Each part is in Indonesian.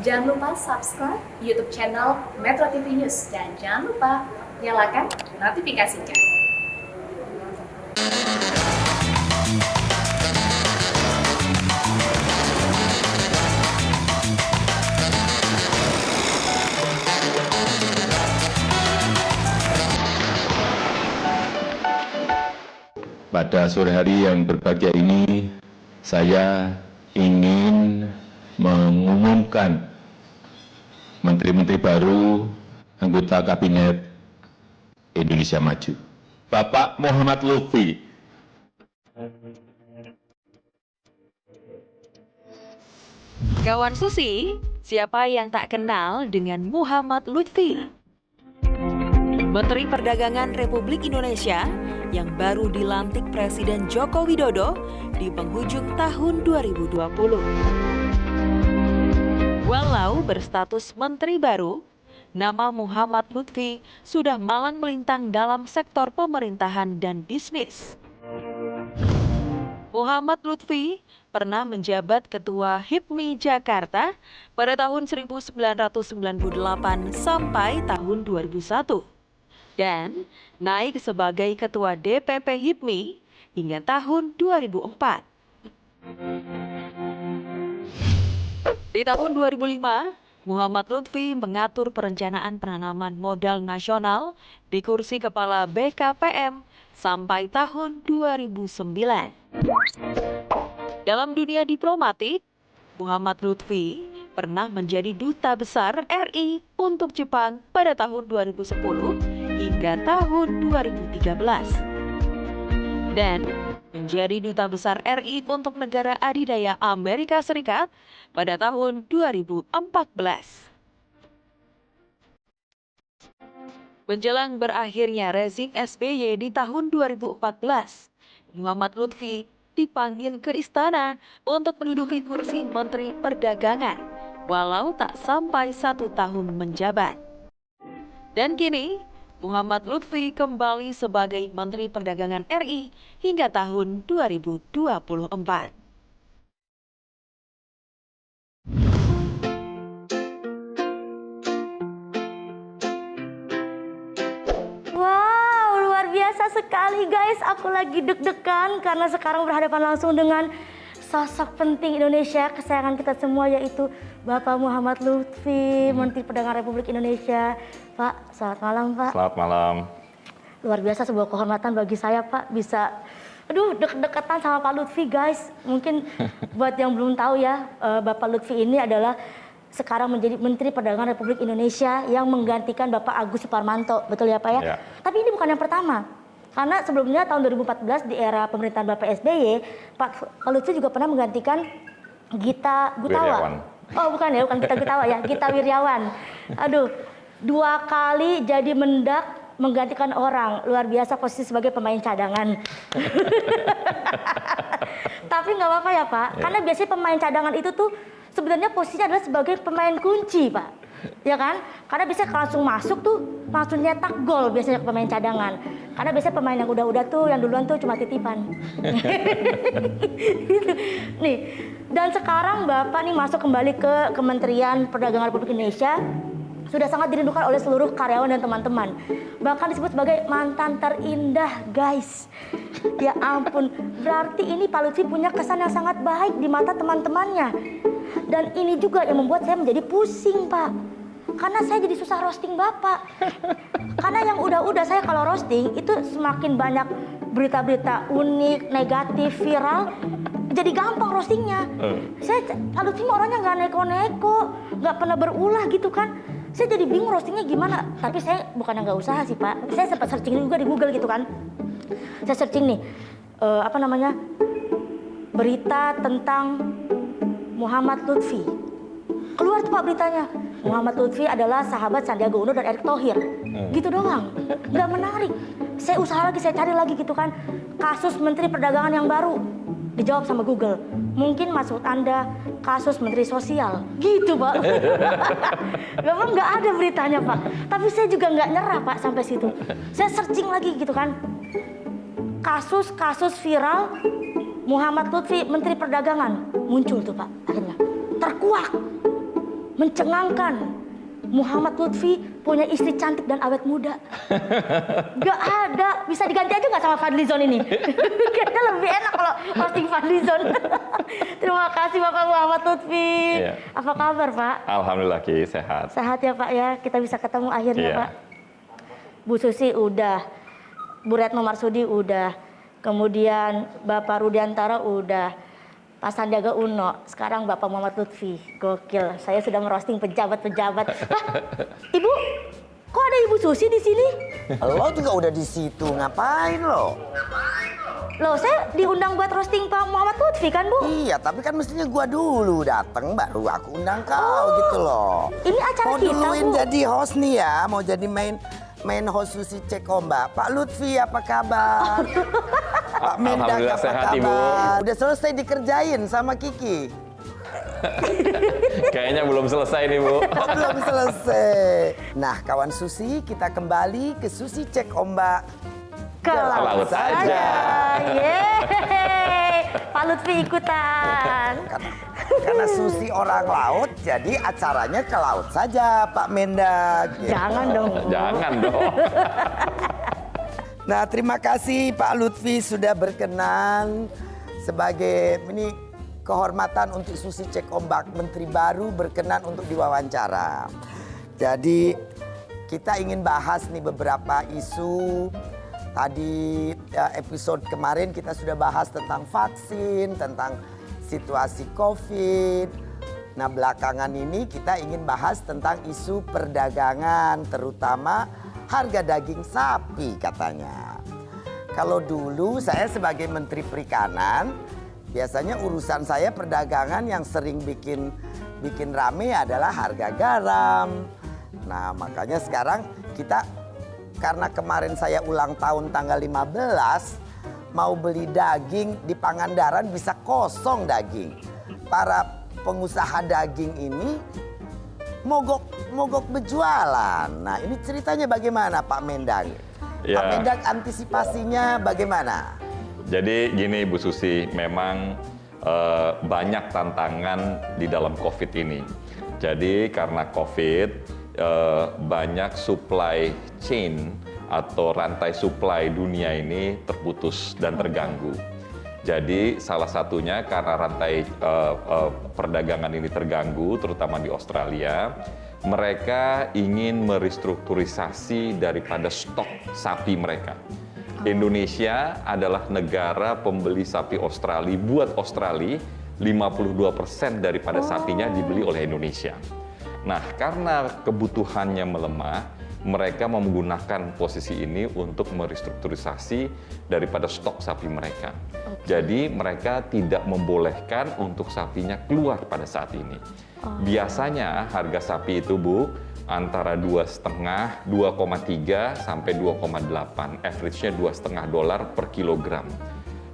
Jangan lupa subscribe YouTube channel Metro TV News dan jangan lupa nyalakan notifikasinya. Pada sore hari yang berbahagia ini, saya ingin mengumumkan menteri-menteri baru anggota Kabinet Indonesia Maju. Bapak Muhammad Lutfi. Kawan Susi, siapa yang tak kenal dengan Muhammad Lutfi? Menteri Perdagangan Republik Indonesia yang baru dilantik Presiden Joko Widodo di penghujung tahun 2020. Walau berstatus menteri baru, nama Muhammad Lutfi sudah malang melintang dalam sektor pemerintahan dan bisnis. Muhammad Lutfi pernah menjabat Ketua HIPMI Jakarta pada tahun 1998 sampai tahun 2001. Dan naik sebagai Ketua DPP HIPMI hingga tahun 2004. Di tahun 2005, Muhammad Lutfi mengatur perencanaan penanaman modal nasional di kursi kepala BKPM sampai tahun 2009. Dalam dunia diplomatik, Muhammad Lutfi pernah menjadi Duta Besar RI untuk Jepang pada tahun 2010 hingga tahun 2013. Dan menjadi Duta Besar RI untuk negara adidaya Amerika Serikat pada tahun 2014. Menjelang berakhirnya rezim SBY di tahun 2014, Muhammad Lutfi dipanggil ke istana untuk menduduki kursi Menteri Perdagangan, walau tak sampai 1 tahun menjabat. Dan kini, Muhammad Lutfi kembali sebagai Menteri Perdagangan RI hingga tahun 2024. Wow, luar biasa sekali guys. Aku lagi deg-degan karena sekarang berhadapan langsung dengan sosok penting Indonesia, kesayangan kita semua, yaitu Bapak Muhammad Lutfi, Menteri Perdagangan Republik Indonesia. Pak, selamat malam Pak. Selamat malam. Luar biasa, sebuah kehormatan bagi saya Pak bisa deket-deketan sama Pak Lutfi guys. Mungkin buat yang belum tahu ya, Bapak Lutfi ini adalah sekarang menjadi Menteri Perdagangan Republik Indonesia yang menggantikan Bapak Agus Suparmanto. Betul ya Pak ya? Ya. Tapi ini bukan yang pertama. Karena sebelumnya tahun 2014 di era pemerintahan Bapak SBY, Pak Lutfi juga pernah menggantikan Gita Gutawa. Wirjawan. Oh bukan ya, bukan Gita Gutawa ya, Gita Wirjawan. Aduh, 2 kali jadi mendak menggantikan orang. Luar biasa posisi sebagai pemain cadangan. Tapi nggak apa-apa ya Pak, karena biasanya pemain cadangan itu tuh sebenarnya posisinya adalah sebagai pemain kunci Pak. Ya kan? Karena biasanya langsung masuk tuh, langsung nyetak gol biasanya ke pemain cadangan. Karena biasanya pemain yang udah-udah tuh, yang duluan tuh cuma titipan. Gitu. Nih, dan sekarang Bapak nih masuk kembali ke Kementerian Perdagangan Republik Indonesia. Sudah sangat dirindukan oleh seluruh karyawan dan teman-teman. Bahkan disebut sebagai mantan terindah, guys. Ya ampun, berarti ini Pak Lutfi punya kesan yang sangat baik di mata teman-temannya. Dan ini juga yang membuat saya menjadi pusing, Pak. Karena saya jadi susah roasting Bapak. Karena yang udah-udah saya kalau roasting itu semakin banyak berita-berita unik, negatif, viral, jadi gampang roastingnya. Saya Pak Lutfi orangnya nggak neko-neko, nggak pernah berulah gitu kan. Saya jadi bingung roastingnya gimana. Tapi saya bukannya nggak usaha sih Pak. Saya sempat searching juga di Google gitu kan. Saya searching nih, berita tentang Muhammad Lutfi. Keluar tuh Pak beritanya. Muhammad Lutfi adalah sahabat Sandiaga Uno dan Erick Thohir. Gitu doang. Nggak menarik. Saya usaha lagi, saya cari lagi gitu kan. Kasus Menteri Perdagangan yang baru. Dijawab sama Google. Mungkin maksud Anda kasus Menteri Sosial. Gitu Pak. Memang nggak ada beritanya Pak. Tapi saya juga nggak nyerah Pak sampai situ. Saya searching lagi gitu kan. Kasus-kasus viral Muhammad Lutfi Menteri Perdagangan. Muncul tuh Pak akhirnya. Terkuak. mencengangkan. Muhammad Lutfi punya istri cantik dan awet muda. Gak ada. Bisa diganti aja nggak sama Fadlizon ini? Kayaknya lebih enak kalau hosting Fadlizon. Terima kasih Bapak Muhammad Lutfi. Iya. Apa kabar Pak? Alhamdulillah Ki, sehat. Sehat ya Pak ya. Kita bisa ketemu akhirnya Iya. Pak. Bu Susi udah. Bu Retno Marsudi udah. Kemudian Bapak Rudiantara udah. Pak Sandiaga Uno, sekarang Bapak Muhammad Lutfi. Gokil, saya sudah merosting pejabat-pejabat. Ibu, kok ada Ibu Susi di sini? Lo juga udah di situ, ngapain lo? Loh, saya diundang buat roasting Pak Muhammad Lutfi kan, Bu? Iya, tapi kan mestinya gua dulu datang baru aku undang kau gitu loh. Ini acara Mau kita, duluin Bu. jadi host nih ya, mau jadi main host Susi Cek Ombak. Pak Lutfi apa kabar? Pak Mendak Alhamdulillah apa sehat, kabar? Ibu. Udah selesai dikerjain sama Kiki? Kayaknya belum selesai nih, Bu. Oh, belum selesai. Nah, kawan Susi, kita kembali ke Susi Cek Ombak. Ke laut laut saja. Yeay, Pak Lutfi ikutan. Karena Susi orang laut, jadi acaranya ke laut saja, Pak Mendak. Gitu. Jangan dong, Bu. Jangan dong. Nah, terima kasih Pak Lutfi sudah berkenan sebagai ini kehormatan untuk Susi Cek Ombak, Menteri baru berkenan untuk diwawancara. Jadi kita ingin bahas nih beberapa isu. Tadi episode kemarin kita sudah bahas tentang vaksin, tentang situasi COVID. Nah, belakangan ini kita ingin bahas tentang isu perdagangan, terutama harga daging sapi katanya. Kalau dulu saya sebagai Menteri Perikanan, biasanya urusan saya perdagangan yang sering bikin rame adalah harga garam. Nah, makanya sekarang kita, karena kemarin saya ulang tahun tanggal 15, mau beli daging di Pangandaran bisa kosong daging. Para pengusaha daging ini mogok berjualan. Nah, ini ceritanya bagaimana Pak Mendak? Ya. Pak Mendak antisipasinya bagaimana? Jadi gini Bu Susi, memang banyak tantangan di dalam COVID ini. Jadi karena COVID, banyak supply chain atau rantai supply dunia ini terputus dan terganggu. Jadi salah satunya karena rantai perdagangan ini terganggu, terutama di Australia, mereka ingin merestrukturisasi daripada stok sapi mereka. Indonesia adalah negara pembeli sapi Australia. Buat Australia, 52% daripada sapinya dibeli oleh Indonesia. Nah, karena kebutuhannya melemah, mereka menggunakan posisi ini untuk merestrukturisasi daripada stok sapi mereka. Jadi mereka tidak membolehkan untuk sapinya keluar pada saat ini. Biasanya harga sapi itu Bu antara 2,5, 2,3 sampai 2,8. Average-nya $2,5 per kilogram.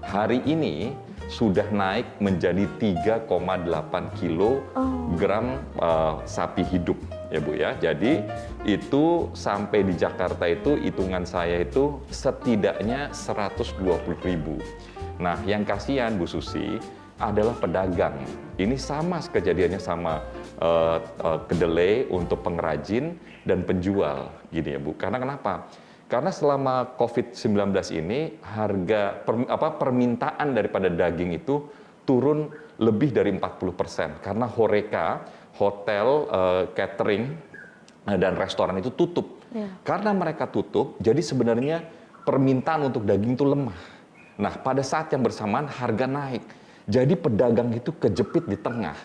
Hari ini sudah naik menjadi 3,8 kilogram sapi hidup ya Bu ya. Jadi itu sampai di Jakarta itu hitungan saya itu setidaknya 120.000. Nah, yang kasihan Bu Susi adalah pedagang. Ini sama kejadiannya sama kedelai untuk pengrajin dan penjual gini ya Bu. Karena kenapa? Karena selama COVID-19 ini harga permintaan daripada daging itu turun lebih dari 40% karena HoReCa, hotel, catering dan restoran itu tutup. Karena mereka tutup, jadi sebenarnya permintaan untuk daging itu lemah. Nah, pada saat yang bersamaan harga naik. Jadi pedagang itu kejepit di tengah.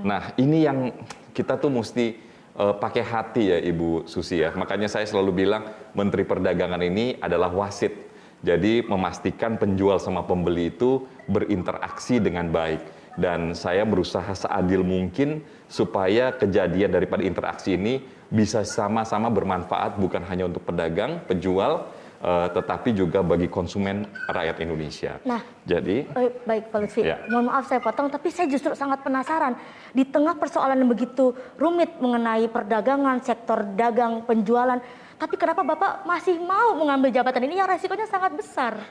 Nah, ini yang kita tuh mesti pakai hati ya Ibu Susi ya. Makanya saya selalu bilang Menteri Perdagangan ini adalah wasit. Jadi memastikan penjual sama pembeli itu berinteraksi dengan baik. Dan saya berusaha seadil mungkin supaya kejadian daripada interaksi ini bisa sama-sama bermanfaat bukan hanya untuk pedagang, penjual, tetapi juga bagi konsumen rakyat Indonesia. Nah, jadi baik Pak Lutfi, ya. mohon maaf saya potong, tapi saya justru sangat penasaran. Di tengah persoalan yang begitu rumit mengenai perdagangan, sektor dagang, penjualan, tapi kenapa Bapak masih mau mengambil jabatan ini yang resikonya sangat besar?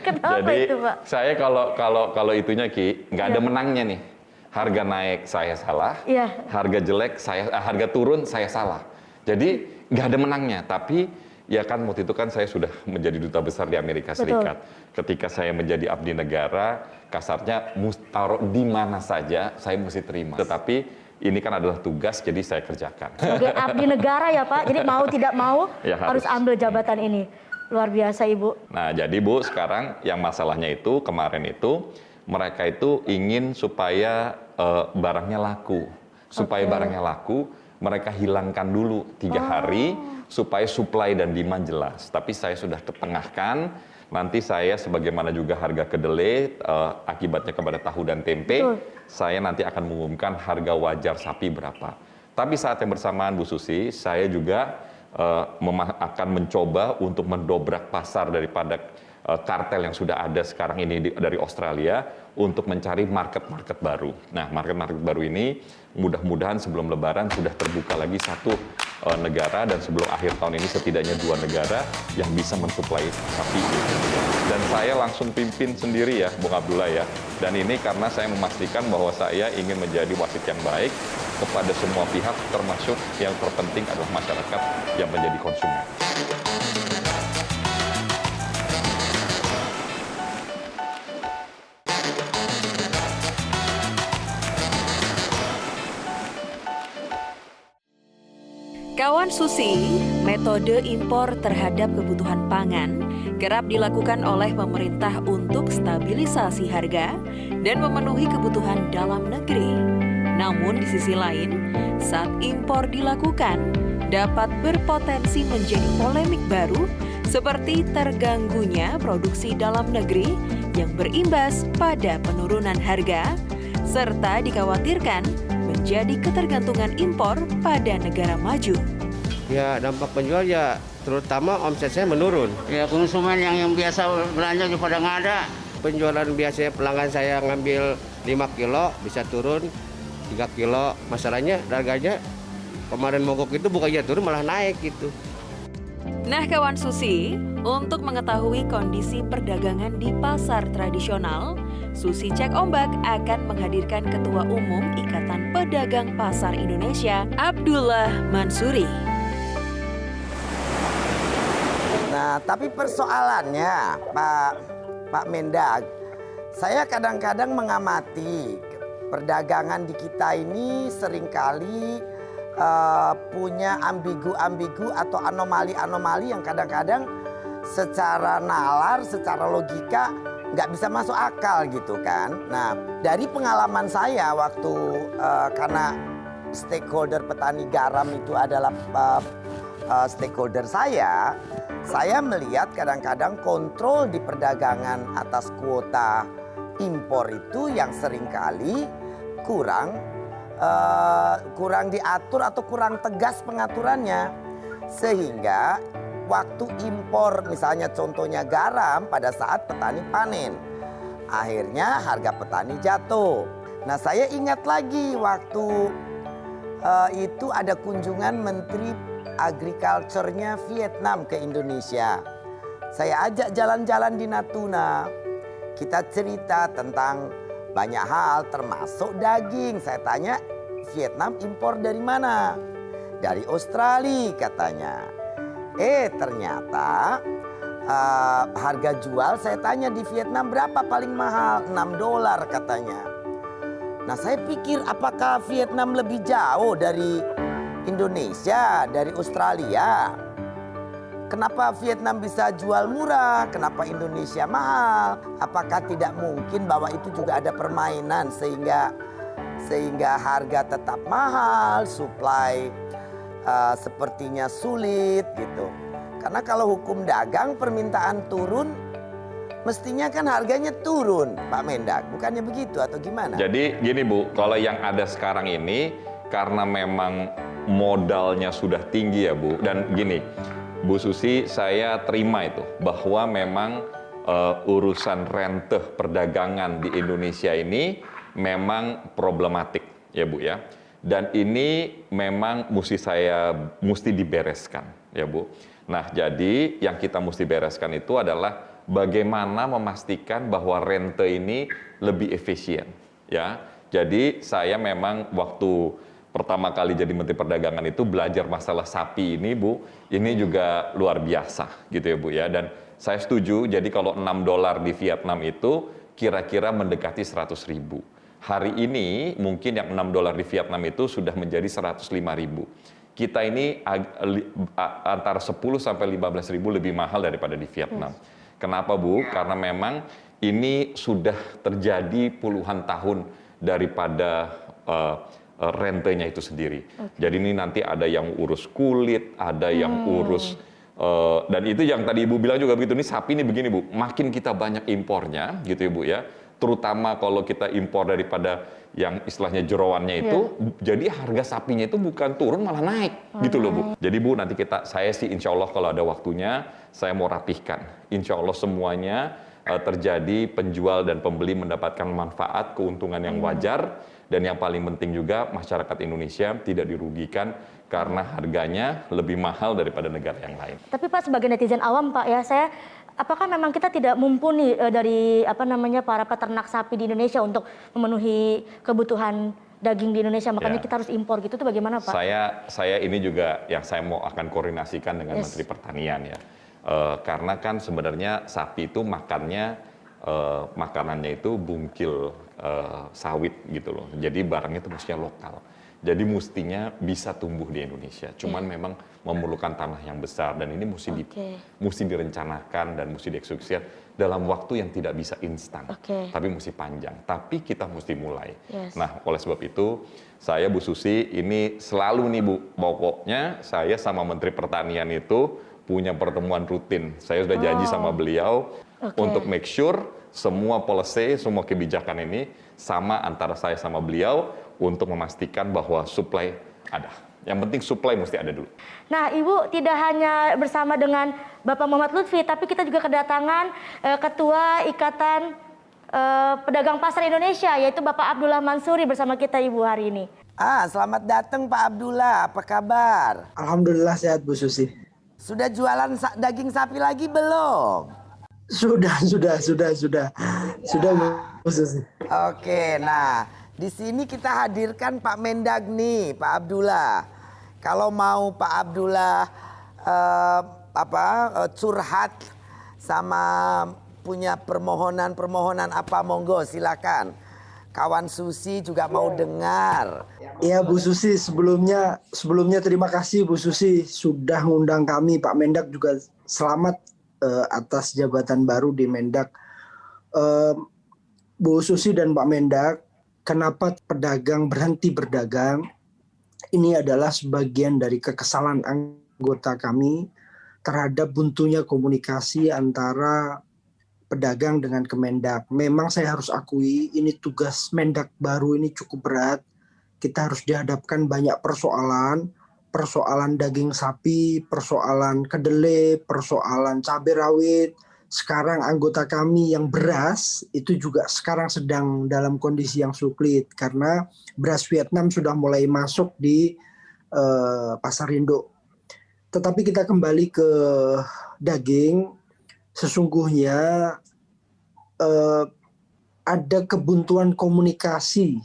Kenapa jadi itu Pak? saya kalau itunya Ki, nggak ada menangnya nih. Harga naik saya salah, Iya. harga jelek harga turun saya salah. Jadi nggak ada menangnya. Tapi ya kan waktu itu kan saya sudah menjadi duta besar di Amerika Serikat. Ketika saya menjadi abdi negara, kasarnya taruh di mana saja saya mesti terima. Tetapi ini kan adalah tugas, jadi saya kerjakan. Sebagai abdi negara ya Pak, jadi mau tidak mau Ya, harus ambil jabatan ini. Luar biasa Ibu. Nah, jadi Bu, sekarang yang masalahnya itu kemarin itu mereka itu ingin supaya barangnya laku. Supaya barangnya laku, mereka hilangkan dulu 3 hari supaya supply dan demand jelas. Tapi saya sudah ketengahkan, nanti saya sebagaimana juga harga kedelai akibatnya kepada tahu dan tempe, saya nanti akan mengumumkan harga wajar sapi berapa. Tapi saat yang bersamaan Bu Susi, saya juga akan mencoba untuk mendobrak pasar daripada kartel yang sudah ada sekarang ini dari Australia untuk mencari market-market baru. Nah, market-market baru ini mudah-mudahan sebelum Lebaran sudah terbuka lagi 1 negara, dan sebelum akhir tahun ini setidaknya 2 negara yang bisa mensuplai sapi. Dan saya langsung pimpin sendiri ya, Bung Abdullah ya. Dan ini karena saya memastikan bahwa saya ingin menjadi wasit yang baik kepada semua pihak, termasuk yang terpenting adalah masyarakat yang menjadi konsumen. Kawan Susi, metode impor terhadap kebutuhan pangan kerap dilakukan oleh pemerintah untuk stabilisasi harga dan memenuhi kebutuhan dalam negeri. Namun di sisi lain, saat impor dilakukan, dapat berpotensi menjadi polemik baru seperti terganggunya produksi dalam negeri yang berimbas pada penurunan harga, serta dikhawatirkan menjadi ketergantungan impor pada negara maju. Ya, dampak penjual ya terutama omset saya menurun. Ya, konsumen yang biasa belanja juga pada nggak ada. Penjualan biasanya pelanggan saya ngambil 5 kilo bisa turun 3 kilo. Masalahnya harganya kemarin mogok itu bukannya turun malah naik gitu. Nah kawan Susi, untuk mengetahui kondisi perdagangan di pasar tradisional, Susi Cek Ombak akan menghadirkan Ketua Umum Ikatan Pedagang Pasar Indonesia, Abdullah Mansuri. Nah, tapi persoalannya, Pak Mendag, saya kadang-kadang mengamati perdagangan di kita ini seringkali punya ambigu-ambigu atau anomali-anomali yang kadang-kadang secara nalar, secara logika nggak bisa masuk akal gitu kan. Nah, dari pengalaman saya waktu karena stakeholder petani garam itu adalah stakeholder saya melihat kadang-kadang kontrol di perdagangan atas kuota impor itu yang seringkali kurang diatur atau kurang tegas pengaturannya, sehingga waktu impor misalnya contohnya garam pada saat petani panen, akhirnya harga petani jatuh. Nah, saya ingat lagi waktu itu ada kunjungan Menteri Agriculture-nya Vietnam ke Indonesia. Saya ajak jalan-jalan di Natuna. Kita cerita tentang banyak hal termasuk daging. Saya tanya, Vietnam impor dari mana? Dari Australia katanya. Ternyata harga jual saya tanya di Vietnam berapa paling mahal? $6 katanya. Nah, saya pikir apakah Vietnam lebih jauh dari Indonesia, dari Australia? Kenapa Vietnam bisa jual murah? Kenapa Indonesia mahal? Apakah tidak mungkin bahwa itu juga ada permainan sehingga harga tetap mahal, supply sepertinya sulit gitu. Karena kalau hukum dagang permintaan turun, mestinya kan harganya turun, Pak Mendag. Bukannya begitu atau gimana? Jadi gini Bu, kalau yang ada sekarang ini karena memang modalnya sudah tinggi ya Bu. Dan gini, Bu Susi, saya terima itu bahwa memang urusan rente perdagangan di Indonesia ini memang problematik ya Bu ya. Dan ini memang mesti dibereskan ya Bu. Nah, jadi yang kita mesti bereskan itu adalah bagaimana memastikan bahwa rente ini lebih efisien ya. Jadi saya memang waktu pertama kali jadi Menteri Perdagangan itu belajar masalah sapi ini, Bu, ini juga luar biasa gitu ya, Bu ya. Dan saya setuju, jadi kalau $6 di Vietnam itu kira-kira mendekati 100.000. Hari ini mungkin yang $6 di Vietnam itu sudah menjadi 105.000. Kita ini antara 10 sampai 15.000 lebih mahal daripada di Vietnam. Kenapa, Bu? Karena memang ini sudah terjadi puluhan tahun daripada rentenya itu sendiri. Jadi ini nanti ada yang urus kulit, ada yang urus dan itu yang tadi Ibu bilang juga begitu. Ini sapi ini begini, Bu. Makin kita banyak impornya, gitu ya, Bu ya. Terutama kalau kita impor daripada yang istilahnya jeroannya itu, jadi harga sapinya itu bukan turun malah naik, gitu loh, Bu. Jadi Bu, nanti saya sih insya Allah kalau ada waktunya, saya mau rapihkan. Insya Allah semuanya terjadi penjual dan pembeli mendapatkan manfaat, keuntungan yang wajar, dan yang paling penting juga masyarakat Indonesia tidak dirugikan karena harganya lebih mahal daripada negara yang lain. Tapi Pak, sebagai netizen awam Pak ya, apakah memang kita tidak mumpuni dari para peternak sapi di Indonesia untuk memenuhi kebutuhan daging di Indonesia, makanya kita harus impor gitu, itu bagaimana Pak? Saya ini juga yang saya mau akan koordinasikan dengan Menteri Pertanian ya. Karena kan sebenarnya sapi itu makanannya itu bungkil sawit gitu loh. Jadi barangnya itu mestinya lokal. Jadi mestinya bisa tumbuh di Indonesia. Cuman memang memerlukan tanah yang besar dan ini mesti direncanakan dan mesti dieksekusi dalam waktu yang tidak bisa instan. Tapi mesti panjang. Tapi kita mesti mulai. Nah, oleh sebab itu saya Bu Susi ini selalu nih Bu, pokoknya saya sama Menteri Pertanian itu punya pertemuan rutin. Saya sudah janji sama beliau untuk make sure semua policy, semua kebijakan ini sama antara saya sama beliau untuk memastikan bahwa supply ada. Yang penting supply mesti ada dulu. Nah, Ibu tidak hanya bersama dengan Bapak Muhammad Lutfi, tapi kita juga kedatangan Ketua Ikatan Pedagang Pasar Indonesia, yaitu Bapak Abdullah Mansuri bersama kita Ibu hari ini. Selamat datang Pak Abdullah, apa kabar? Alhamdulillah sehat Bu Susi. Sudah jualan daging sapi lagi belum? Sudah Bu Susi. Oke, nah di sini kita hadirkan Pak Mendag nih, Pak Abdullah. Kalau mau Pak Abdullah curhat sama punya permohonan apa, monggo silakan. Kawan Susi juga mau dengar. Iya Bu Susi, sebelumnya terima kasih Bu Susi sudah ngundang kami. Pak Mendak juga selamat atas jabatan baru di Mendak. Bu Susi dan Pak Mendak, kenapa pedagang berhenti berdagang? Ini adalah sebagian dari kekesalan anggota kami terhadap buntunya komunikasi antara pedagang dengan Kemendak. Memang saya harus akui ini tugas Mendak baru ini cukup berat. Kita harus dihadapkan banyak persoalan daging sapi, persoalan kedelai, persoalan cabai rawit. Sekarang anggota kami yang beras itu juga sekarang sedang dalam kondisi yang sulit karena beras Vietnam sudah mulai masuk di pasar induk. Tetapi kita kembali ke daging. Sesungguhnya ada kebuntuan komunikasi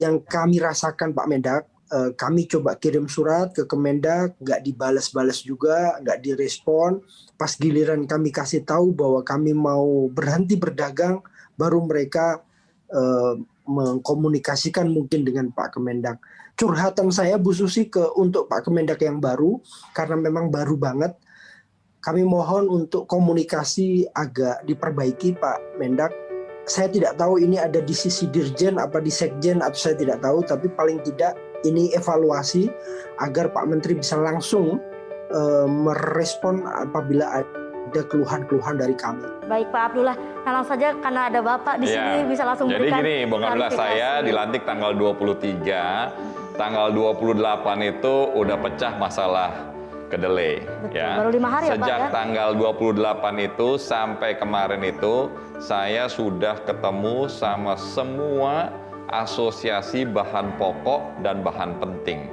yang kami rasakan Pak Mendak. Kami coba kirim surat ke Kemendak, nggak dibalas-balas juga, nggak direspon. Pas giliran kami kasih tahu bahwa kami mau berhenti berdagang, baru mereka mengkomunikasikan mungkin dengan Pak Kemendak. Curhatan saya Bu Susi untuk Pak Kemendak yang baru, karena memang baru banget. Kami mohon untuk komunikasi agak diperbaiki Pak Mendak. Saya tidak tahu ini ada di sisi Dirjen apa di Sekjen atau saya tidak tahu, tapi paling tidak ini evaluasi agar Pak Menteri bisa langsung merespon apabila ada keluhan-keluhan dari kami. Baik Pak Abdullah, nah langsung saja karena ada Bapak di sini bisa langsung berikan. Jadi gini, Bang Abdullah, saya dilantik tanggal 23, tanggal 28 itu udah pecah masalah kedelai. Ya. Baru 5 hari ya Pak Sejak ya? tanggal 28 itu sampai kemarin itu saya sudah ketemu sama semua asosiasi bahan pokok dan bahan penting,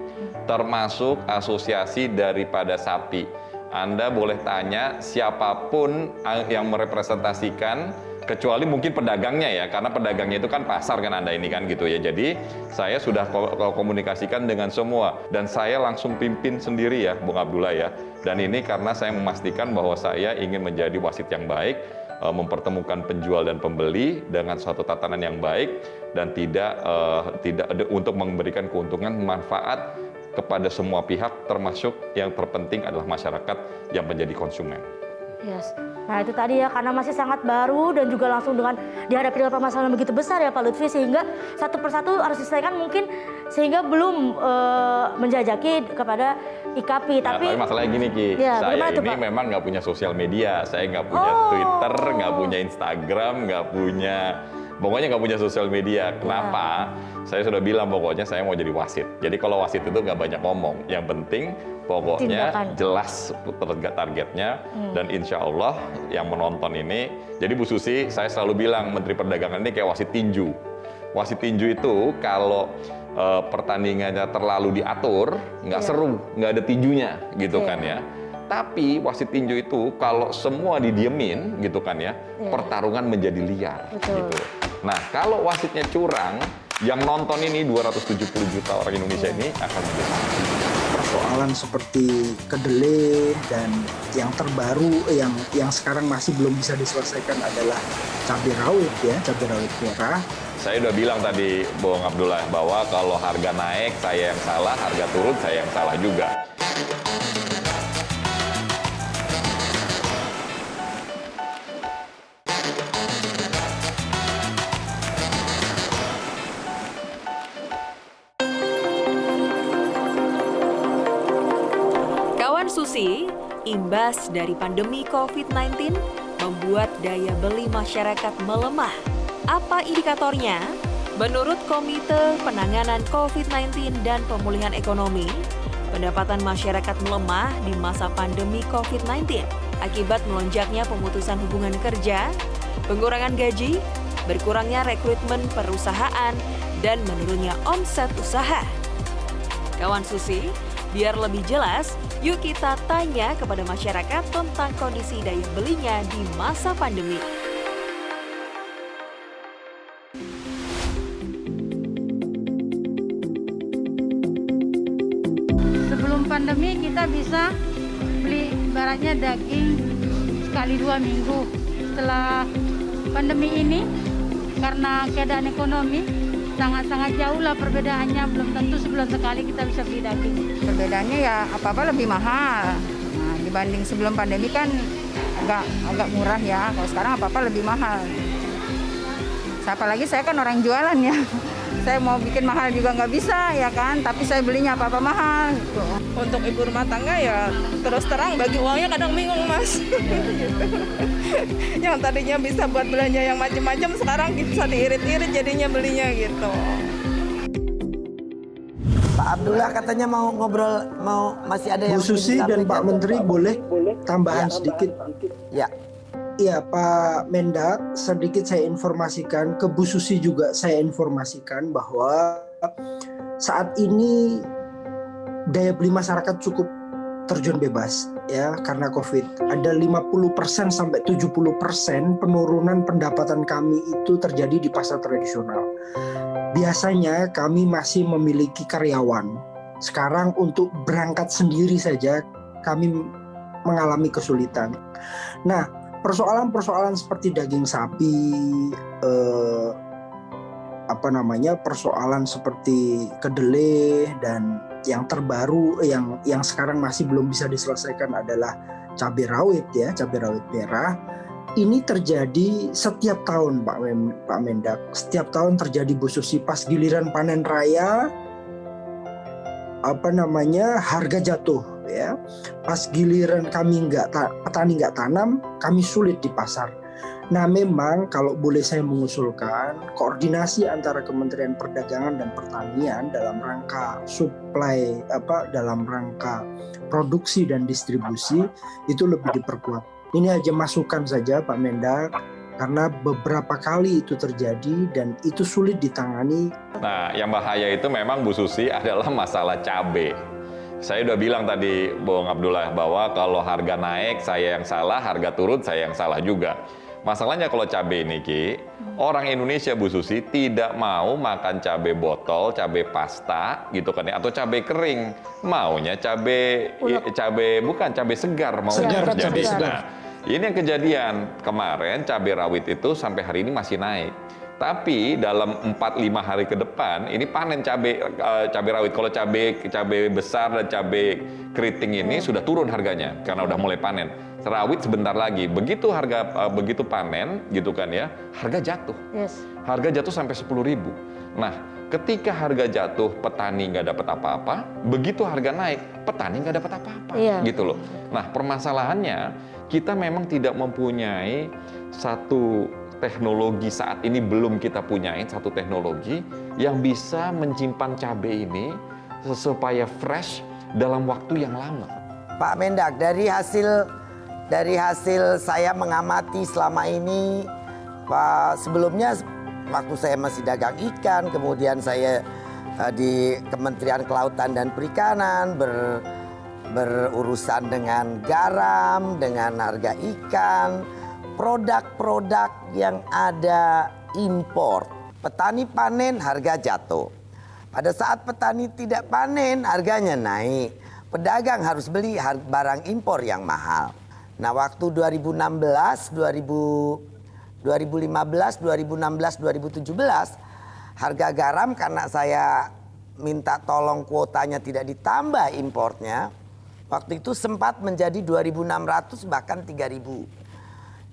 termasuk asosiasi daripada sapi. Anda boleh tanya siapapun yang merepresentasikan Kecuali mungkin pedagangnya ya, karena pedagangnya itu kan pasar kan Anda ini kan gitu ya. Jadi saya sudah komunikasikan dengan semua dan saya langsung pimpin sendiri ya Bung Abdullah ya. Dan ini karena saya memastikan bahwa saya ingin menjadi wasit yang baik, mempertemukan penjual dan pembeli dengan suatu tatanan yang baik dan tidak untuk memberikan keuntungan manfaat kepada semua pihak, termasuk yang terpenting adalah masyarakat yang menjadi konsumen. Yes. Nah itu tadi ya, karena masih sangat baru dan juga langsung dengan dihadapi dengan permasalahan begitu besar ya Pak Lutfi, sehingga satu persatu harus diselesaikan mungkin sehingga belum menjajaki kepada IKAPI. Nah, tapi masalahnya gini Ki, ya, saya ini Pak? memang nggak punya sosial media, saya nggak punya Twitter, nggak punya Instagram, pokoknya nggak punya sosial media. Kenapa? Saya sudah bilang pokoknya saya mau jadi wasit. Jadi kalau wasit itu nggak banyak ngomong. Yang penting pokoknya jelas targetnya dan insya Allah yang menonton ini. Jadi Bu Susi, saya selalu bilang Menteri Perdagangan ini kayak wasit tinju. Wasit tinju itu kalau pertandingannya terlalu diatur, nggak seru, nggak ada tinjunya gitu kan ya. Tapi wasit tinju itu kalau semua didiemin gitu kan ya, pertarungan menjadi liar. Gitu. Nah kalau wasitnya curang, yang nonton ini 270 juta orang Indonesia ini akan menjadi persoalan seperti kedelai dan yang terbaru yang sekarang masih belum bisa diselesaikan adalah cabai rawit ya, cabai rawit merah. Saya udah bilang tadi Bung Abdullah bahwa kalau harga naik saya yang salah, harga turun saya yang salah juga. Susi, imbas dari pandemi COVID-19 membuat daya beli masyarakat melemah. Apa indikatornya? Menurut Komite Penanganan COVID-19 dan Pemulihan Ekonomi, pendapatan masyarakat melemah di masa pandemi COVID-19 akibat melonjaknya pemutusan hubungan kerja, pengurangan gaji, berkurangnya rekrutmen perusahaan, dan menurunnya omset usaha. Kawan Susi, biar lebih jelas, yuk kita tanya kepada masyarakat tentang kondisi daya belinya di masa pandemi. Sebelum pandemi kita bisa beli ibaratnya daging sekali 2 minggu. Setelah pandemi ini, karena keadaan ekonomi, sangat-sangat jauh lah perbedaannya, belum tentu sebulan sekali kita bisa beli daging. Perbedaannya ya apa-apa lebih mahal. Nah, dibanding sebelum pandemi kan agak murah ya, kalau sekarang apa-apa lebih mahal. Apalagi saya kan orang jualan ya, saya mau bikin mahal juga nggak bisa ya kan, tapi saya belinya apa-apa mahal. Gitu. Untuk ibu rumah tangga ya terus terang bagi uangnya kadang bingung Mas. Yang tadinya bisa buat belanja yang macam-macam sekarang bisa diirit-irit jadinya belinya gitu. Pak Abdullah katanya mau ngobrol, masih ada yang Bu Susi dan Pak Menteri boleh tambahan sedikit? Ya. Iya Pak Mendak, sedikit saya informasikan, ke Bu Susi juga saya informasikan bahwa saat ini daya beli masyarakat cukup terjun bebas ya karena Covid. Ada 50% sampai 70% penurunan pendapatan kami itu terjadi di pasar tradisional. Biasanya kami masih memiliki karyawan. Sekarang untuk berangkat sendiri saja kami mengalami kesulitan. Nah, persoalan-persoalan seperti daging sapi, persoalan seperti kedelai dan yang terbaru yang sekarang masih belum bisa diselesaikan adalah cabai rawit ya, cabai rawit merah. Ini terjadi setiap tahun Pak Mendak, setiap tahun terjadi Bu Susi, pas giliran panen raya harga jatuh ya. Pas giliran petani nggak tanam, kami sulit di pasar. Nah memang kalau boleh saya mengusulkan koordinasi antara Kementerian Perdagangan dan Pertanian dalam rangka supply dalam rangka produksi dan distribusi itu lebih diperkuat. Ini aja masukan saja Pak Mendak, karena beberapa kali itu terjadi dan itu sulit ditangani. Nah yang bahaya itu memang Bu Susi adalah masalah cabai. Saya udah bilang tadi Bung Abdullah bahwa kalau harga naik saya yang salah, harga turun saya yang salah juga. Masalahnya kalau cabai ini, Ki, orang Indonesia, Bu Susi, tidak mau makan cabai botol, cabai pasta, gitu kan ya, atau cabai kering. Maunya cabai segar. Cabai segar. Nah, ini yang kejadian. Kemarin cabai rawit itu sampai hari ini masih naik. Tapi dalam 4-5 hari ke depan, ini panen cabai rawit. Kalau cabai besar dan cabai keriting ini sudah turun harganya, karena udah mulai panen. Rawit sebentar lagi, begitu panen gitu kan ya, harga jatuh. Harga jatuh sampai 10.000. Nah, ketika harga jatuh, petani nggak dapat apa-apa. Begitu harga naik, petani nggak dapat apa-apa, gitu loh. Nah, permasalahannya kita memang tidak mempunyai satu teknologi saat ini, belum kita punyain satu teknologi yang bisa menyimpan cabai ini supaya fresh dalam waktu yang lama. Pak Mendak, dari hasil saya mengamati selama ini, Pak, sebelumnya waktu saya masih dagang ikan, kemudian saya di Kementerian Kelautan dan Perikanan berurusan dengan garam, dengan harga ikan, produk-produk yang ada impor. Petani panen, harga jatuh. Pada saat petani tidak panen, harganya naik. Pedagang harus beli barang impor yang mahal. Nah, waktu 2016, 2017, harga garam karena saya minta tolong kuotanya tidak ditambah impornya, waktu itu sempat menjadi 2.600 bahkan 3.000.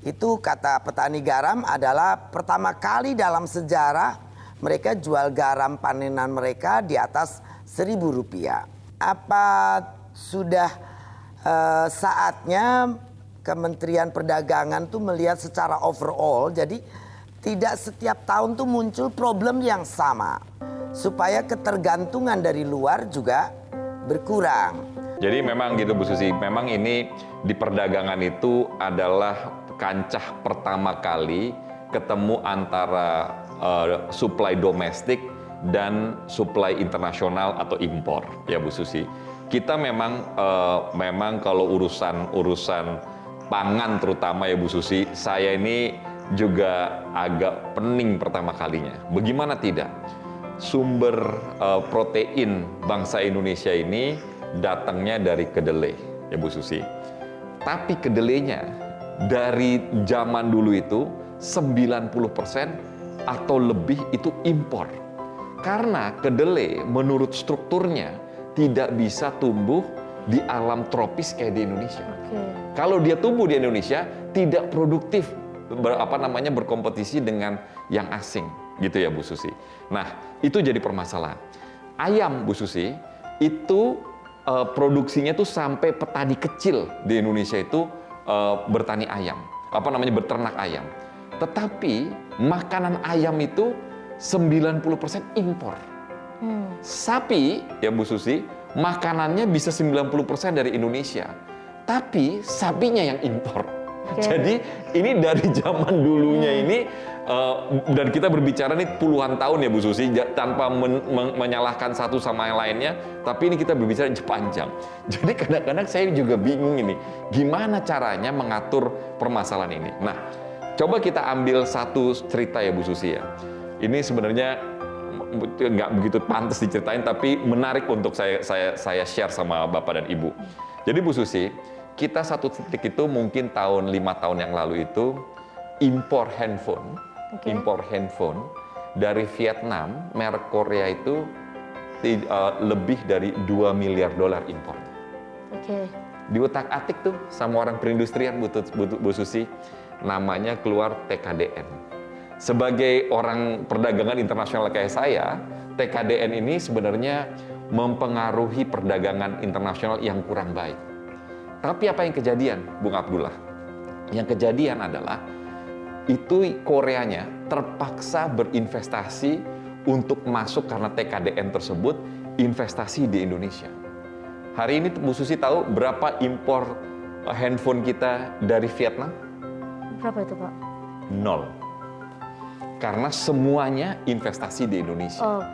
Itu kata petani garam adalah pertama kali dalam sejarah mereka jual garam panenan mereka di atas Rp1.000. Apa sudah saatnya Kementerian Perdagangan tuh melihat secara overall, jadi tidak setiap tahun tuh muncul problem yang sama, supaya ketergantungan dari luar juga berkurang. Jadi memang gitu Bu Susi, memang ini di perdagangan itu adalah kancah pertama kali ketemu antara supply domestik dan supply internasional atau impor, ya Bu Susi. Kita memang kalau urusan pangan terutama ya Bu Susi, saya ini juga agak pening pertama kalinya. Bagaimana tidak? Sumber protein bangsa Indonesia ini datangnya dari kedelai, ya Bu Susi. Tapi kedelainya dari zaman dulu itu 90% atau lebih itu impor. Karena kedelai menurut strukturnya tidak bisa tumbuh di alam tropis kayak di Indonesia. Kalau dia tumbuh di Indonesia tidak produktif, berkompetisi dengan yang asing, gitu ya Bu Susi. Nah, itu jadi permasalahan. Ayam Bu Susi itu produksinya tuh sampai petani kecil di Indonesia itu bertani ayam, berternak ayam. Tetapi makanan ayam itu 90% impor. Sapi ya Bu Susi, makanannya bisa 90% dari Indonesia. Tapi sapinya yang impor. Jadi ini dari zaman dulunya ini, dan kita berbicara ini puluhan tahun ya Bu Susi, tanpa menyalahkan satu sama yang lainnya, tapi ini kita berbicara panjang. Jadi kadang-kadang saya juga bingung ini, gimana caranya mengatur permasalahan ini. Nah, coba kita ambil satu cerita ya Bu Susi ya. Ini sebenarnya nggak begitu pantas diceritain, tapi menarik untuk saya share sama Bapak dan Ibu. Jadi Bu Susi, kita satu titik itu mungkin 5 tahun yang lalu itu impor handphone dari Vietnam, merek Korea itu lebih dari $2 miliar impornya. Diutak-atik tuh sama orang perindustrian Bu Susi, namanya keluar TKDN. Sebagai orang perdagangan internasional kayak saya, TKDN ini sebenarnya mempengaruhi perdagangan internasional yang kurang baik. Tapi apa yang kejadian, Bung Abdullah? Yang kejadian adalah itu Koreanya terpaksa berinvestasi untuk masuk karena TKDN tersebut investasi di Indonesia. Hari ini Bu Susi tahu berapa impor handphone kita dari Vietnam? Berapa itu Pak? 0. Karena semuanya investasi di Indonesia.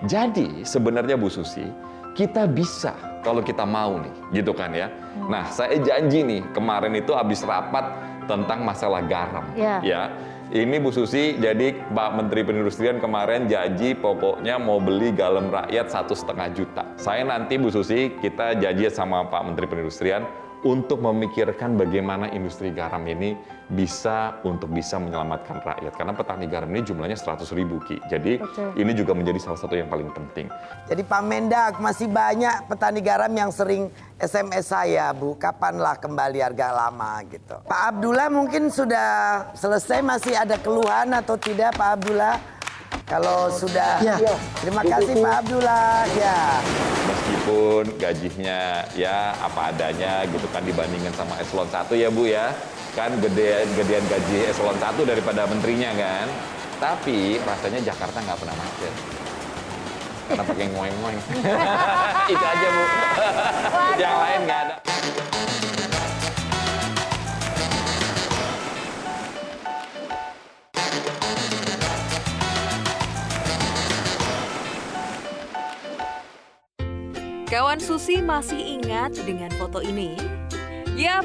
Jadi sebenarnya Bu Susi, kita bisa kalau kita mau nih, gitu kan ya. Nah, saya janji nih, kemarin itu habis rapat tentang masalah garam. Ya. Ya, ini Bu Susi, jadi Pak Menteri Perindustrian kemarin janji pokoknya mau beli galon rakyat 1,5 juta. Saya nanti Bu Susi, kita janji sama Pak Menteri Perindustrian untuk memikirkan bagaimana industri garam ini bisa menyelamatkan rakyat. Karena petani garam ini jumlahnya 100.000, Ki. Jadi ini juga menjadi salah satu yang paling penting. Jadi Pak Mendak, masih banyak petani garam yang sering SMS saya, Bu, kapanlah kembali harga lama gitu. Pak Abdullah mungkin sudah selesai, masih ada keluhan atau tidak Pak Abdullah? Kalau sudah, terima kasih Pak Abdullah. Ya. Meskipun gajinya ya apa adanya gitu kan dibandingkan sama eselon 1 ya Bu ya. Kan gedean gaji eselon 1 daripada menterinya kan. Tapi rasanya Jakarta nggak pernah macet. Karena pakai ngoeng-ngoeng. Itu aja Bu. Yang lain nggak ada. Kawan Susi masih ingat dengan foto ini? Yap,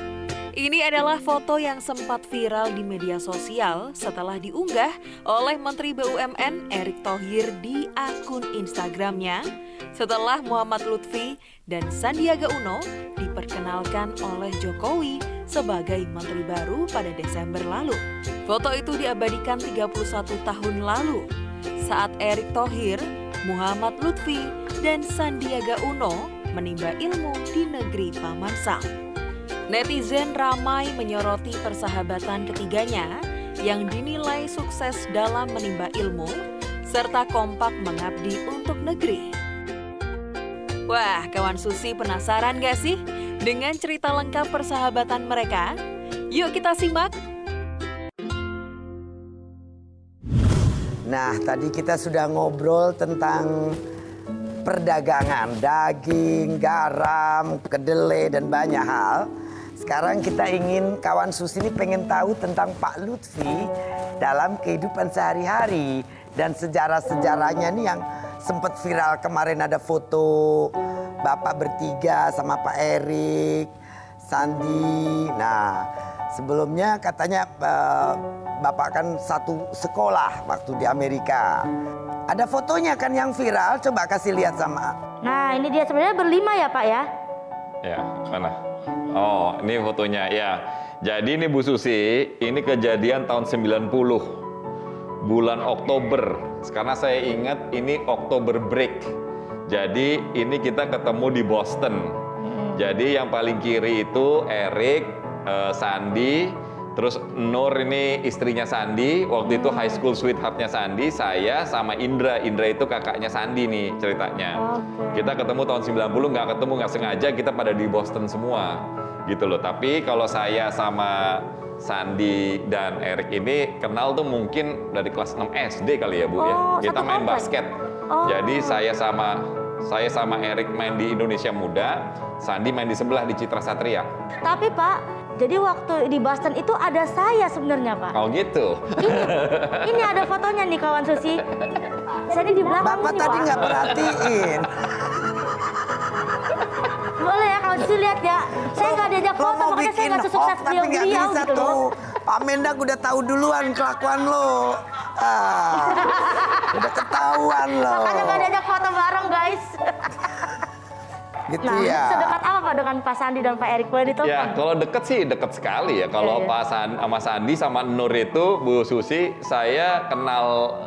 ini adalah foto yang sempat viral di media sosial setelah diunggah oleh Menteri BUMN Erick Thohir di akun Instagramnya setelah Muhammad Lutfi dan Sandiaga Uno diperkenalkan oleh Jokowi sebagai Menteri baru pada Desember lalu. Foto itu diabadikan 31 tahun lalu saat Erick Thohir, Muhammad Lutfi, dan Sandiaga Uno menimba ilmu di negeri Paman Sam. Netizen ramai menyoroti persahabatan ketiganya yang dinilai sukses dalam menimba ilmu serta kompak mengabdi untuk negeri. Wah, kawan Susi penasaran gak sih dengan cerita lengkap persahabatan mereka? Yuk kita simak. Nah, tadi kita sudah ngobrol tentang perdagangan, daging, garam, kedelai, dan banyak hal. Sekarang kita ingin, kawan Susi ini pengen tahu tentang Pak Lutfi dalam kehidupan sehari-hari. Dan sejarah-sejarahnya nih yang sempat viral kemarin, ada foto Bapak bertiga sama Pak Erik, Sandi. Nah, sebelumnya katanya Bapak kan satu sekolah waktu di Amerika. Ada fotonya kan yang viral, coba kasih lihat sama. Nah, ini dia sebenarnya berlima ya Pak ya? Ya, mana? Oh, ini fotonya ya. Jadi ini Bu Susi, ini kejadian tahun 90. Bulan Oktober. Karena saya ingat ini Oktober break. Jadi ini kita ketemu di Boston. Jadi yang paling kiri itu Erik, Sandi, terus Nur ini istrinya Sandi, waktu itu high school sweetheartnya Sandi, saya sama Indra. Indra itu kakaknya Sandi nih ceritanya. Kita ketemu tahun 90, nggak sengaja, kita pada di Boston semua gitu loh. Tapi kalau saya sama Sandi dan Erik ini kenal tuh mungkin dari kelas 6 SD kali ya Bu ya. Kita main basket. Jadi saya sama Erik main di Indonesia Muda, Sandi main di sebelah di Citra Satria. Tapi Pak, jadi waktu di Boston itu ada saya sebenarnya Pak. Oh gitu. Ini ada fotonya nih kawan Susi. Saya di belakang. Bapak tadi nggak perhatiin. Boleh ya kawan Susi lihat ya. Saya nggak diajak foto, makanya saya nggak sesukses beliau gitu loh. Pak Mendak udah tahu duluan kelakuan lo. Udah ketahuan lo. Makanya nggak diajak foto bareng guys. Gitu nah, ya. sedekat apa Pak dengan Pak Sandi dan Pak Erik? Boleh ditelepon? Ya, kalau deket sih deket sekali ya. Kalau Pak sama Sandi sama Nur itu, Bu Susi, saya kenal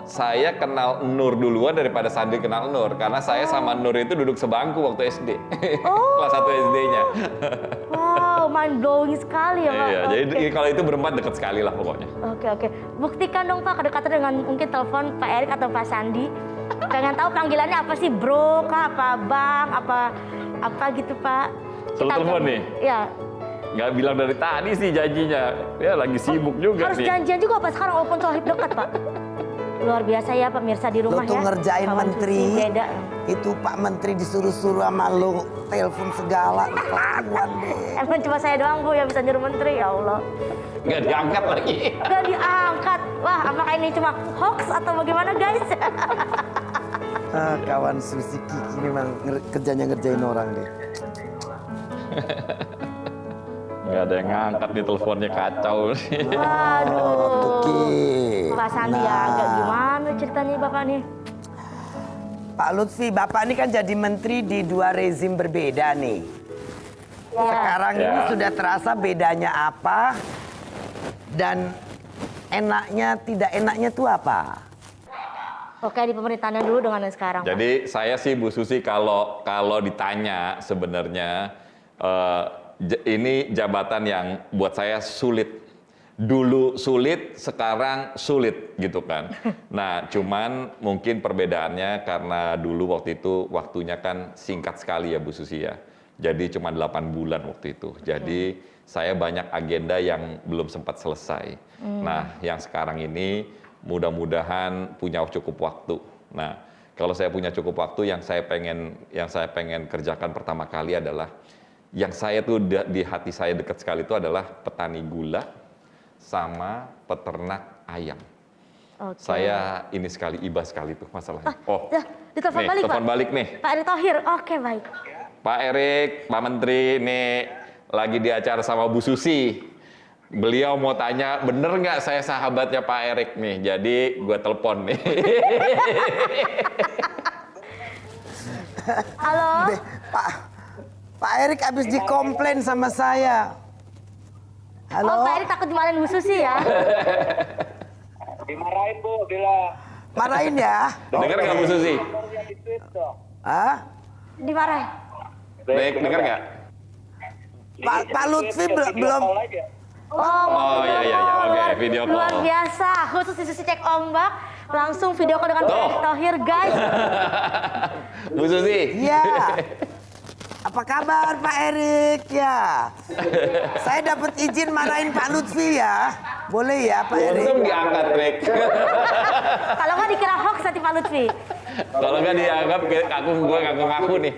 Nur duluan daripada Sandi kenal Nur. Karena saya sama Nur itu duduk sebangku waktu SD. Kelas 1 SD-nya. Wow, mind blowing sekali ya Pak. Iya, jadi kalau itu berempat deket sekali lah pokoknya. Oke. Buktikan dong Pak kedekatan dengan mungkin telepon Pak Erik atau Pak Sandi. Pengen tahu panggilannya apa sih, bro kah, apa bang, apa gitu Pak. Suruh telepon nih? Iya. Nggak bilang dari tadi sih janjinya. Ya lagi sibuk juga harus nih. Harus janjian juga Pak sekarang walaupun sohib dekat Pak. Luar biasa ya pemirsa di rumah lo tuh ya. Ngerjain Kawan menteri. Susi, beda. Itu Pak Menteri disuruh-suruh sama lo telepon segala. Kelakuan deh. Emang cuma saya doang Bu yang bisa nyuruh menteri, ya Allah. Nggak diangkat lagi. Nggak diangkat. Wah, apakah ini cuma hoax atau bagaimana guys? Kawan Susi Kiki memang kerjanya ngerjain orang deh. Nggak ada yang ngangkat nih, teleponnya kacau. Waduh. Pak Sandiaga gimana ceritanya Bapak nih? Pak Lutfi, Bapak ini kan jadi menteri di 2 rezim berbeda nih. Sekarang ini sudah terasa bedanya apa dan enaknya, tidak enaknya tuh apa? Oke, di pemerintahan dulu dengan yang sekarang. Jadi saya sih Bu Susi kalau ditanya sebenarnya ini jabatan yang buat saya sulit. Dulu sulit, sekarang sulit gitu kan. Nah, cuman mungkin perbedaannya karena dulu waktu itu waktunya kan singkat sekali ya Bu Susi ya. Jadi cuma 8 bulan waktu itu. Jadi saya banyak agenda yang belum sempat selesai. Nah, yang sekarang ini mudah-mudahan punya cukup waktu. Nah, kalau saya punya cukup waktu, yang saya pengen kerjakan pertama kali adalah yang saya tuh di hati saya dekat sekali itu adalah petani gula sama peternak ayam. Saya ini sekali, iba sekali tuh masalahnya. Ditelepon nih, balik, telepon Pak. balik nih. Pak Erick Thohir, oke baik. Pak Erick, Pak Menteri, nih lagi di acara sama Bu Susi. Beliau mau tanya, bener nggak saya sahabatnya Pak Erick nih? Jadi gue telepon nih. Halo? Pak Erick habis dikomplain sama saya. Halo? Oh, Pak Erick takut dimarahin Bu Susi ya? Dimarahin Bu, bila. Marahin ya? Dengar nggak Bu Susi? Hah? Dimarahin? Dengar nggak? Pak Lutfi belum. Oh iya, oke, video call. Luar biasa, khusus di Susi Cek Ombak, langsung video call dengan Pak Erick Thohir, guys. Bu Susi. Iya. Apa kabar Pak Erick ya? Saya dapat izin marahin Pak Lutfi ya. Boleh ya Pak Erick? Untung diangkat, Rick. Kalau nggak dikira hoax nanti Pak Lutfi. Kalau nggak dianggap gue ngaku-ngaku nih.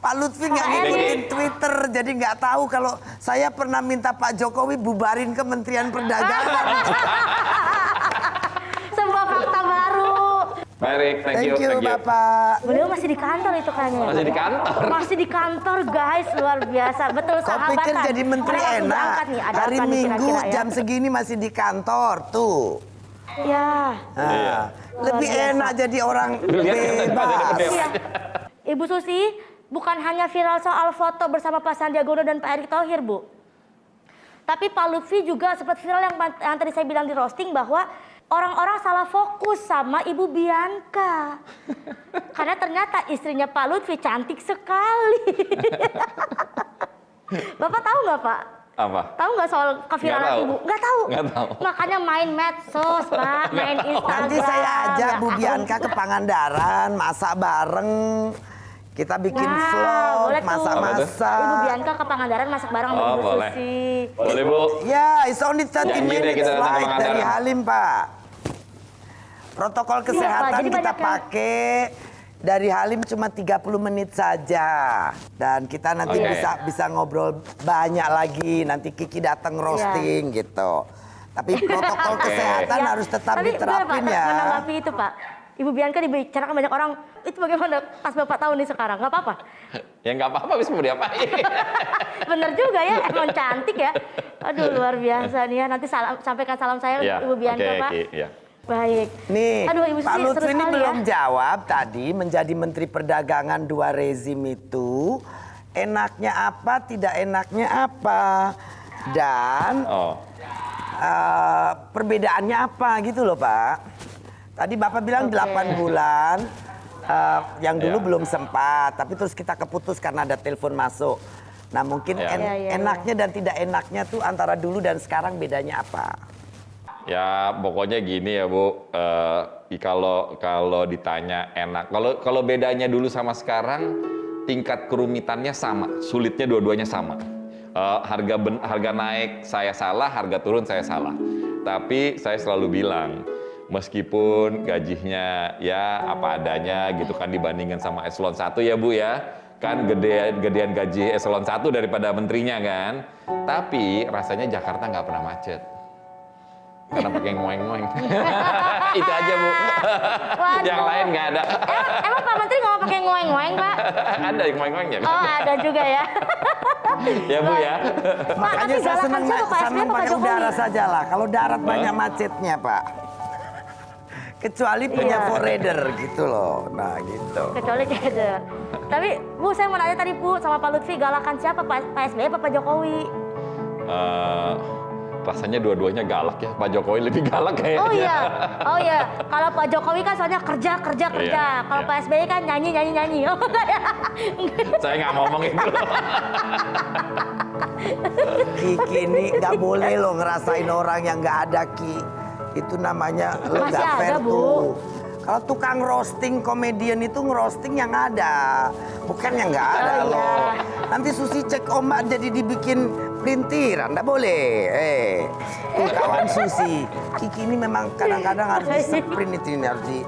Pak Lutfi nggak ngikutin Twitter, jadi nggak tahu kalau saya pernah minta Pak Jokowi bubarin Kementerian Perdagangan. Sebuah fakta baru. Pak Erick, thank you. Bapak. Beliau masih di kantor itu kayaknya. Masih di kantor? Masih di kantor, guys, luar biasa. Betul, Kau sahabatan. pikir jadi menteri Mereka enak? berangkat nih, ada Hari apa nih Minggu kira-kira ya? jam segini masih di kantor tuh. Ya. Lebih biasa. enak jadi orang bebas. Iya. Ibu Susi, bukan hanya viral soal foto bersama Pak Sandiaga Uno dan Pak Erick Thohir, Bu. Tapi Pak Lutfi juga sempat viral yang tadi saya bilang di roasting bahwa orang-orang salah fokus sama Ibu Bianca. Karena ternyata istrinya Pak Lutfi cantik sekali. Bapak tahu nggak, Pak? Apa? Tahu nggak soal keviralan Ibu? Nggak tahu. Nggak tahu. Makanya main medsos, Pak, main Instagram. Nanti saya ajak Bu Ya, Bianca ke Pangandaran, masak bareng. Kita bikin vlog, boleh tuh. masak-masak. Ibu Bianca ke Pangandaran masak bareng sama Ibu boleh. Susi. Boleh, Bu. Ya, it's only 30 Janji deh minutes kita datang ke flight dari Pangandaran. Halim, Pak. Protokol kesehatan jadi kita banyak yang- pakai dari Halim cuma 30 menit saja. Dan kita nanti bisa ngobrol banyak lagi. Nanti Kiki datang roasting gitu. Tapi protokol kesehatan harus tetap Tapi diterapin Pak, ya. menanggapi itu Pak, Ibu Bianca dibicarakan banyak orang, itu bagaimana pas Bapak tahu nih sekarang, nggak apa-apa? Ya nggak apa-apa, bisa mau diapain. Bener juga ya, emang cantik ya. Aduh luar biasa nih ya, nanti sampaikan salam saya Ya, Ibu Bianca Pak. ya. Baik. Nih, Aduh, Ibu Pak Susi, Lutfi seru ini sekali belum ya. jawab tadi menjadi Menteri Perdagangan 2 rezim itu enaknya apa, tidak enaknya apa, dan perbedaannya apa gitu loh Pak. Tadi Bapak bilang 8 bulan, yang dulu belum sempat, tapi terus kita keputus karena ada telepon masuk. Nah mungkin enaknya dan tidak enaknya tuh antara dulu dan sekarang bedanya apa? Ya pokoknya gini ya Bu, kalau ditanya enak, kalau bedanya dulu sama sekarang tingkat kerumitannya sama, sulitnya dua-duanya sama. Harga naik saya salah, harga turun saya salah. Tapi saya selalu bilang, meskipun gajinya ya apa adanya gitu kan dibandingkan sama eselon 1 ya Bu ya, kan gedean gaji eselon 1 daripada menterinya kan. Tapi rasanya Jakarta nggak pernah macet. Karena pakai ngoeng-ngoeng. Itu aja Bu. Yang lain nggak ada. Emang Pak Menteri nggak mau pakai ngoeng-ngoeng Pak? Ada yang main-mainnya kan? Oh, ada juga ya. Ya Bu ya. Makanya saya senang pakai udara saja lah. Kalau darat banyak macetnya Pak. Kecuali punya forerunner gitu loh. Nah gitu. Kecuali keder. Tapi Bu, saya mau nanya tadi Bu sama Pak Lutfi, galakan siapa, Pak SBY apa Pak Jokowi? Rasanya dua-duanya galak ya. Pak Jokowi lebih galak kayaknya. Oh iya. Kalau Pak Jokowi kan soalnya kerja. Kalau Pak SBY kan nyanyi. Oh, Saya nggak ngomong itu. Kiki ini nggak boleh loh ngerasain orang yang nggak ada Ki. Itu namanya lo nggak fair tuh. Kalau tukang roasting komedian itu ngerosting yang ada, bukan yang nggak ada loh. Nanti Susi cek ombak jadi dibikin pelintiran, nggak boleh. Tuh kawan Susi, Kiki ini memang kadang-kadang harus di-sprint itu, ini harus di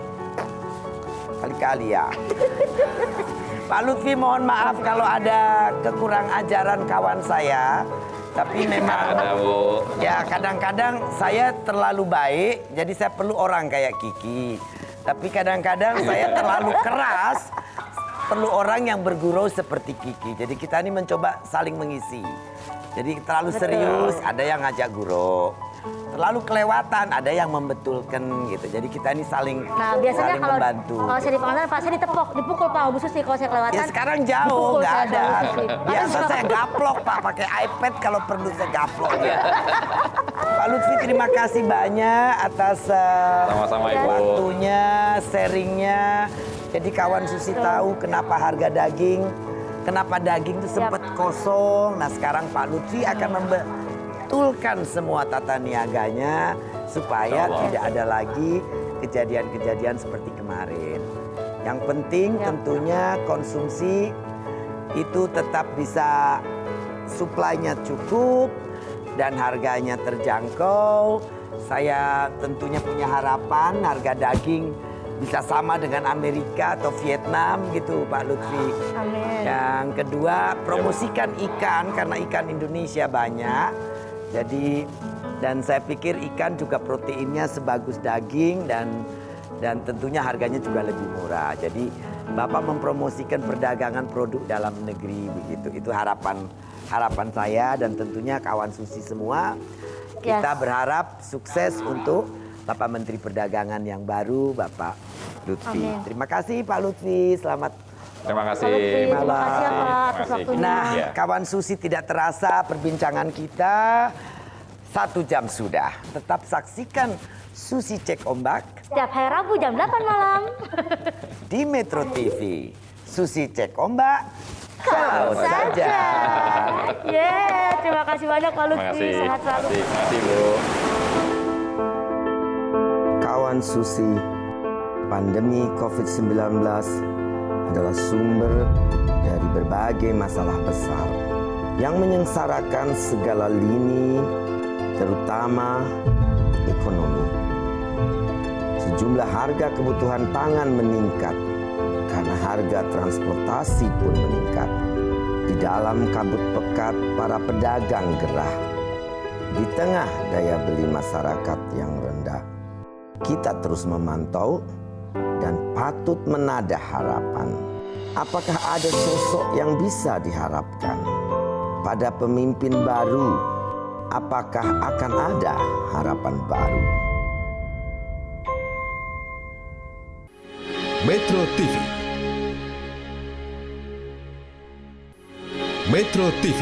kali-kali ya. Pak Lutfi mohon maaf kalau ada kekurang ajaran kawan saya. Tapi memang ya kadang-kadang saya terlalu baik, jadi saya perlu orang kayak Kiki. Tapi kadang-kadang saya terlalu keras, perlu orang yang bergurau seperti Kiki. Jadi kita ini mencoba saling mengisi. Jadi terlalu serius, ada yang ngajak gurau. Terlalu kelewatan, ada yang membetulkan gitu. Jadi kita ini saling membantu. Kalau saya dipanggil Pak, saya dipukul Pak Bu Susi kalau saya kelewatan. Ya sekarang jauh, nggak ada. Biasa saya gaplok Pak, pakai iPad kalau perlu saya gaplok ya. Pak Lutfi terima kasih banyak atas Sama-sama, Ibu. waktunya, sharingnya. Jadi kawan Susi tahu kenapa harga daging, kenapa daging itu sempat kosong. Nah sekarang Pak Lutfi akan membetulkan semua tata niaganya supaya tidak ada lagi kejadian-kejadian seperti kemarin. Yang penting tentunya konsumsi itu tetap bisa suplainya cukup dan harganya terjangkau. Saya tentunya punya harapan harga daging bisa sama dengan Amerika atau Vietnam gitu Pak Lutfi. Amin. Yang kedua, promosikan ikan karena ikan Indonesia banyak. Jadi dan saya pikir ikan juga proteinnya sebagus daging dan tentunya harganya juga lebih murah. Jadi Bapak mempromosikan perdagangan produk dalam negeri begitu. Itu harapan saya dan tentunya kawan Susi semua. Kita berharap sukses untuk Bapak Menteri Perdagangan yang baru, Bapak Lutfi. Amin. Terima kasih Pak Lutfi, selamat. Terima kasih. Terima kasih ya Pak atas waktunya. Nah, kawan Susi tidak terasa perbincangan kita 1 jam sudah. Tetap saksikan Susi Cek Ombak Setiap hari Rabu jam 8 malam. di Metro TV. Susi Cek Ombak, kau saja. Terima kasih banyak Pak Lutfi. Sehat selalu. Terima kasih Bu. Kawan Susi, pandemi COVID-19 adalah sumber dari berbagai masalah besar yang menyengsarakan segala lini, terutama ekonomi. Sejumlah harga kebutuhan pangan meningkat karena harga transportasi pun meningkat. Di dalam kabut pekat para pedagang gerah. Di tengah daya beli masyarakat yang rendah, kita terus memantau dan patut menadah harapan. Apakah ada sosok yang bisa diharapkan pada pemimpin baru? Apakah akan ada harapan baru? Metro TV. Metro TV